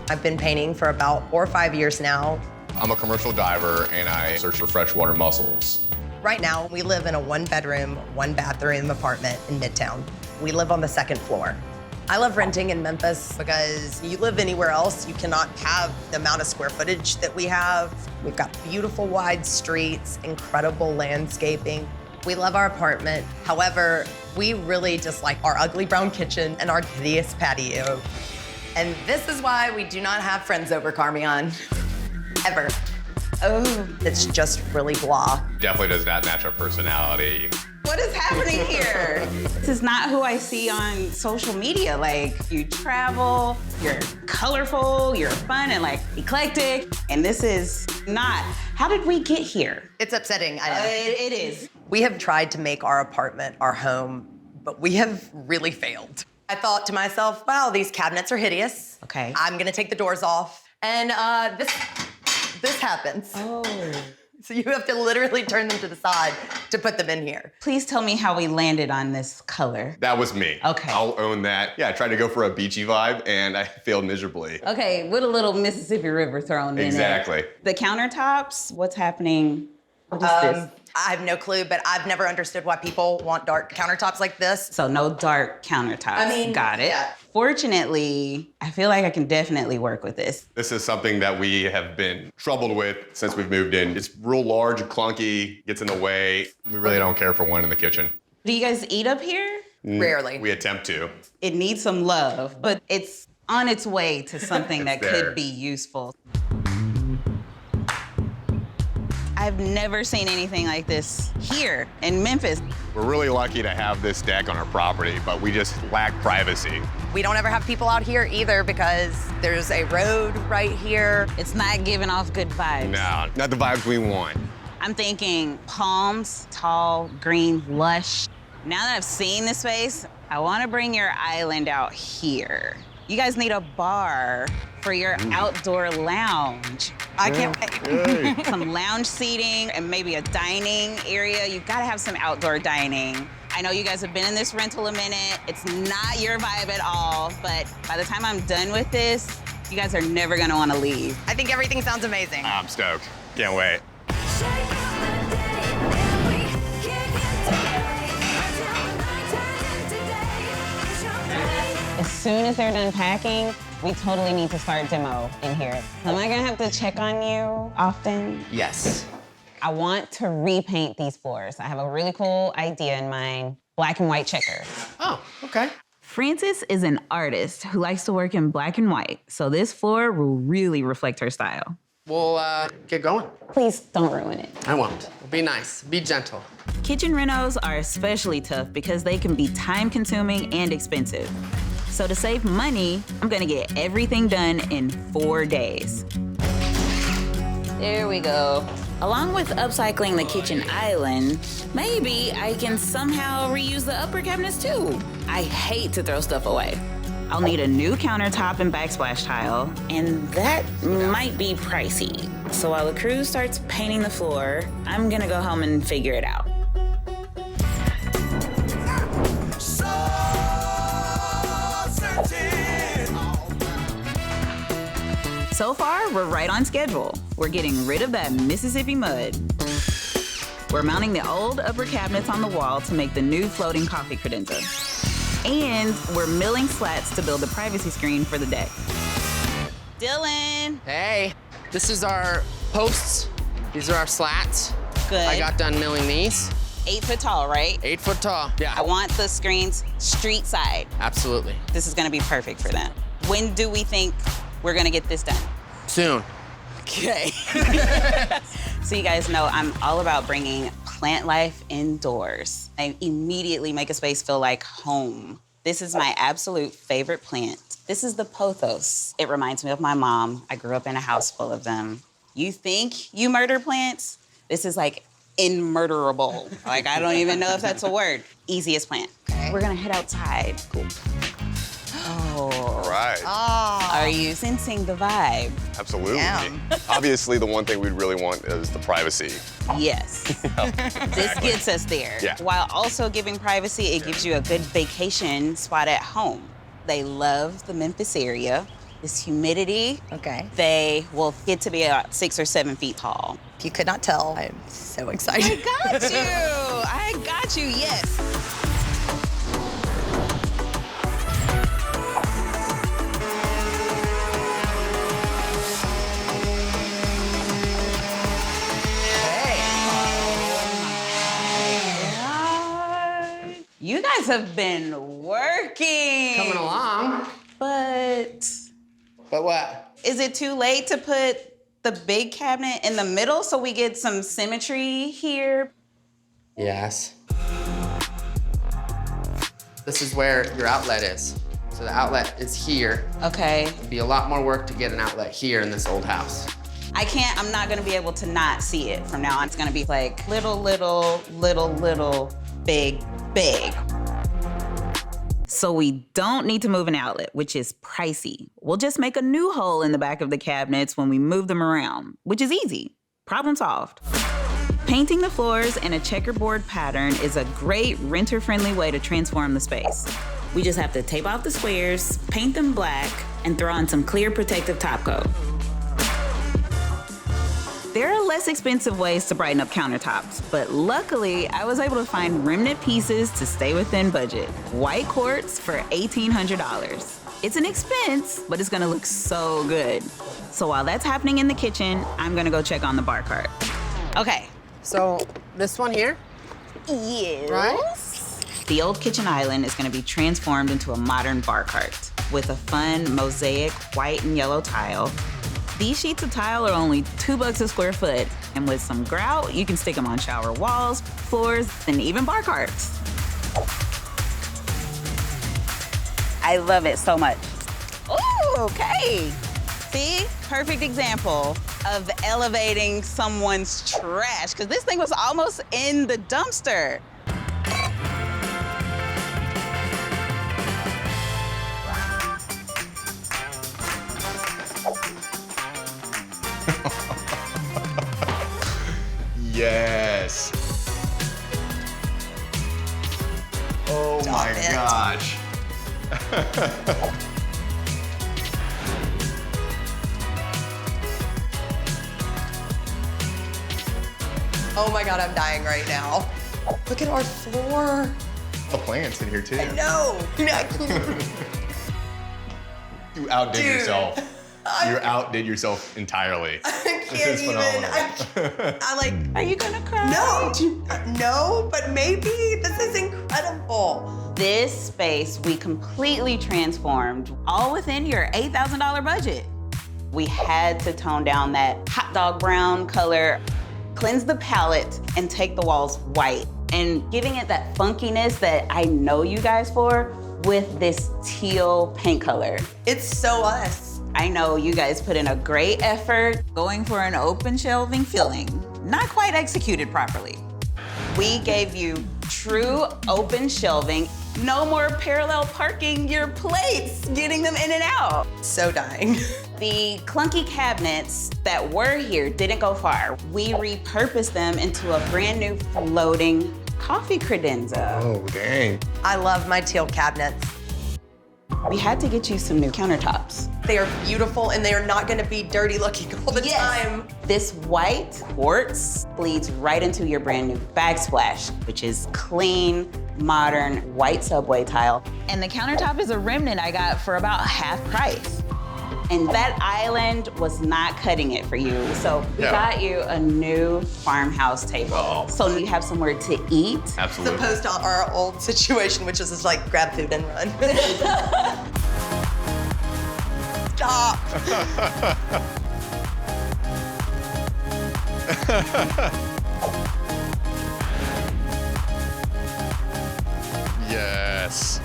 I've been painting for about 4 or 5 years now. I'm a commercial diver and I search for freshwater mussels. Right now, we live in a 1-bedroom, 1-bathroom apartment in Midtown. We live on the 2nd floor. I love renting in Memphis because you live anywhere else, you cannot have the amount of square footage that we have. We've got beautiful wide streets, incredible landscaping. We love our apartment. However, we really just like our ugly brown kitchen and our hideous patio. And this is why we do not have friends over Carmeon, ever. Oh, it's just really blah. Definitely does not match our personality. What is happening here? This is not who I see on social media. Like, you travel, you're colorful, you're fun and like eclectic, and this is not. How did we get here? It's upsetting, I know. It is. We have tried to make our apartment our home, but we have really failed. I thought to myself, wow, these cabinets are hideous. Okay. I'm gonna take the doors off, and this happens. Oh. So you have to literally turn them to the side to put them in here. Please tell me how we landed on this color. That was me. Okay. I'll own that. Yeah, I tried to go for a beachy vibe and I failed miserably. Okay, with a little Mississippi River thrown in there. Exactly. The countertops, what's happening? What is this? I have no clue, but I've never understood why people want dark countertops like this. So no dark countertops. I mean, got it. yeah. Fortunately, I feel like I can definitely work with this. This is something that we have been troubled with since we've moved in. It's real large, clunky, gets in the way. We really don't care for one in the kitchen. Do you guys eat up here? Rarely. We attempt to. It needs some love, but it's on its way to something that there. could be useful. I've never seen anything like this here in Memphis. We're really lucky to have this deck on our property, but we just lack privacy. We don't ever have people out here either because there's a road right here. It's not giving off good vibes. No, not the vibes we want. I'm thinking palms, tall, green, lush. Now that I've seen this space, I want to bring your island out here. You guys need a bar for your outdoor lounge. I can't wait. Some lounge seating and maybe a dining area. You've got to have some outdoor dining. I know you guys have been in this rental a minute. It's not your vibe at all, but by the time I'm done with this, you guys are never gonna want to leave. I think everything sounds amazing. I'm stoked. Can't wait. As soon as they're done packing, we totally need to start demo in here. Am I gonna have to check on you often? Yes. I want to repaint these floors. I have a really cool idea in mind, black and white checker. Oh, okay. Frances is an artist who likes to work in black and white, so this floor will really reflect her style. We'll get going. Please don't ruin it. I won't. Be nice. Be gentle. Kitchen renos are especially tough because they can be time-consuming and expensive. So to save money, I'm gonna get everything done in 4 days. There we go. Along with upcycling the kitchen island, maybe I can somehow reuse the upper cabinets too. I hate to throw stuff away. I'll need a new countertop and backsplash tile, and that might be pricey. So while the crew starts painting the floor, I'm gonna go home and figure it out. So far, we're right on schedule. We're getting rid of that Mississippi mud. We're mounting the old upper cabinets on the wall to make the new floating coffee credenza. And we're milling slats to build the privacy screen for the deck. Dylan! Hey, this is our posts. These are our slats. Good. I got done milling these. 8 foot tall, right? 8 foot tall. Yeah. I want the screens street side. Absolutely. This is gonna be perfect for them. When do we think we're gonna get this done? Soon. Okay. So you guys know I'm all about bringing plant life indoors. I immediately make a space feel like home. This is my absolute favorite plant. This is the pothos. It reminds me of my mom. I grew up in a house full of them. You think you murder plants? This is like immurderable. Like, I don't even know if that's a word. Easiest plant. Okay. We're gonna head outside. Cool. Oh. All right. Are you sensing the vibe? Absolutely. Yeah. Obviously, the one thing we'd really want is the privacy. Yes. This gets us there. Yeah. While also giving privacy, it gives you a good vacation spot at home. They love the Memphis area. this humidity. Okay. They will get to be about 6 or 7 feet tall. If you could not tell, I'm so excited. I got you. I got you, yes. You guys have been working. Coming along. But But what? is it too late to put the big cabinet in the middle so we get some symmetry here? Yes. This is where your outlet is. So the outlet is here. Okay. It'd be a lot more work to get an outlet here in this old house. I'm not gonna be able to not see it from now on. It's gonna be like little, big. So we don't need to move an outlet, which is pricey. We'll just make a new hole in the back of the cabinets when we move them around, which is easy. Problem solved. Painting the floors in a checkerboard pattern is a great renter-friendly way to transform the space. We just have to tape off the squares, paint them black, and throw on some clear protective top coat. There are less expensive ways to brighten up countertops, but luckily, I was able to find remnant pieces to stay within budget. White quartz for $1,800. It's an expense, but it's gonna look so good. So while that's happening in the kitchen, I'm gonna go check on the bar cart. Okay. So this one here, Yes. right? The old kitchen island is gonna be transformed into a modern bar cart with a fun mosaic white and yellow tile. These sheets of tile are only $2 a square foot, and with some grout, you can stick them on shower walls, floors, and even bar carts. I love it so much. Ooh, okay. See, perfect example of elevating someone's trash, because this thing was almost in the dumpster. Yes. Oh my it. gosh. Oh my God, I'm dying right now. Look at our floor. The plants in here too. No, I can't. You outdid Dude. yourself. You outdid yourself entirely. I This is can't even. phenomenal. I like, Are you gonna cry? no, but maybe. This is incredible. This space we completely transformed, all within your $8,000 budget. We had to tone down that hot dog brown color, cleanse the palette, and take the walls white, and giving it that funkiness that I know you guys for with this teal paint color. It's so us. I know you guys put in a great effort going for an open shelving feeling, not quite executed properly. We gave you true open shelving, no more parallel parking your plates, getting them in and out. So dying. The clunky cabinets that were here didn't go far. We repurposed them into a brand new floating coffee credenza. Oh, dang. I love my teal cabinets. We had to get you some new countertops. They are beautiful and they are not gonna be dirty looking all the time. This white quartz bleeds right into your brand new backsplash, which is clean, modern, white subway tile. And the countertop is a remnant I got for about half price. And that island was not cutting it for you. So we Yeah. got you a new farmhouse table. Oh. So you have somewhere to eat. As Absolutely. opposed to our old situation, which was just like grab food and run. Stop. Yes.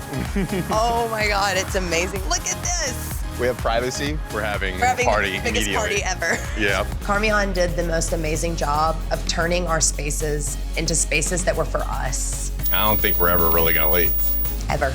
Oh my God, it's amazing. Look at this. We have privacy. We're having We're having a party the biggest immediately. party ever. Yeah. Carmeon did the most amazing job of turning our spaces into spaces that were for us, I don't think we're ever really gonna leave. ever.